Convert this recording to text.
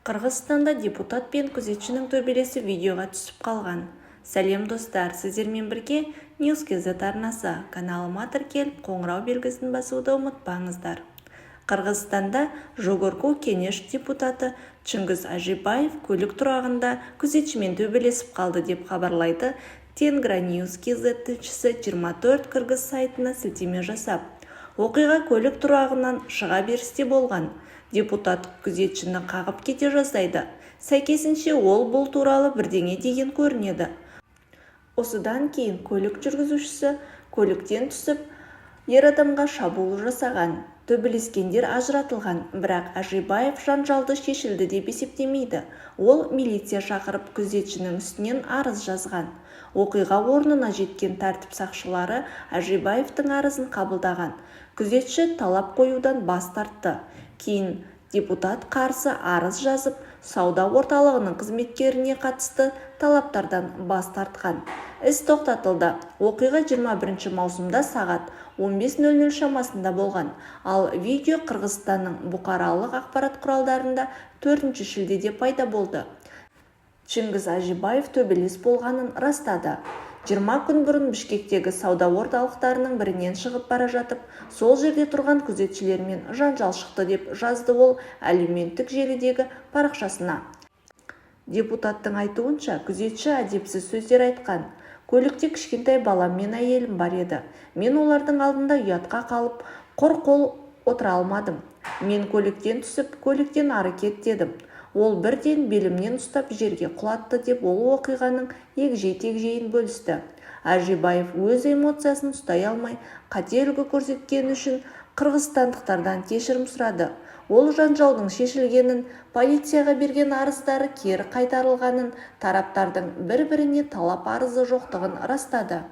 Қырғызстанда депутат пен күзетшінің төбелесі видеоға түсіп қалған. Сәлем достар, сіздермен бірге News.kz арнасы. Каналыма тіркеліп, қоңырау белгісін басуды ұмытпаңыздар. Қырғызстанда Жогорку Кенеш депутаты Чыңгыз Ажибаев көлік тұрағында күзетшімен төбелесіп қалды деп хабарлайды Тенгра News.kz тілшісі 24 қырғыз сайтына сілтеме жасап. Оқиға көлік тұрағынан шыға берісте болған. Депутат күзетшіні қағып кете жаздайды. Сәйкесінше ол бұл туралы бірдеңе деген көрінеді. Осыдан кейін көлік жүргізушісі көліктен түсіп, ер адамға шабуыл жасаған. Төбелескендер ажыратылған, бірақ Ажибаев жанжалды шешілді деп есептемейді. Ол милиция шақырып күзетшінің үстінен арыз жазған. Оқиға орнына жеткен тәртіп сақшылары Ажибаевтың арызын қабылдаған. Күзетші талап қоюдан бас тартты. Кейін депутат қарсы арыз жазып, сауда орталығының қызметкеріне қатысты талаптардан бас тартқан. Іс тоқтатылды. Оқиға 21 маусымда сағат 15:00 шамасында болған. Ал видео Қырғызстанның бұқаралық ақпарат құралдарында 4 шілдеде пайда болды. Чыңгыз Ажибаев төбелес болғанын растады. 20 күн бұрын Бішкектегі сауда орталықтарының бірінен шығып бара жатып, сол жерде тұрған күзетшілермен жанжал шықты деп жазды ол әлеуметтік желідегі парақшасына. Депутаттың айтуынша, күзетші әдепсіз сөздер айтқан. Көлікте кішкентай балам мен әйелім бар еді. Мен олардың алдында ұятқа қалып, құр қол отыра алмадым. Мен көліктен түсіп, көліктен ары кет дедім. Ол бірден белімнен ұстап жерге құлатты деп ол оқиғаның егжей-тегжейін бөлісті. Ажибаев өз эмоциясын ұстай алмай, қате үлгі көрсеткені үшін қырғызстандықтардан кешірім сұрады. Ол жанжалдың шешілгенін, полицияға берген арыздары кері қайтарылғанын, тараптардың бір-біріне талап арызы жоқтығын растады.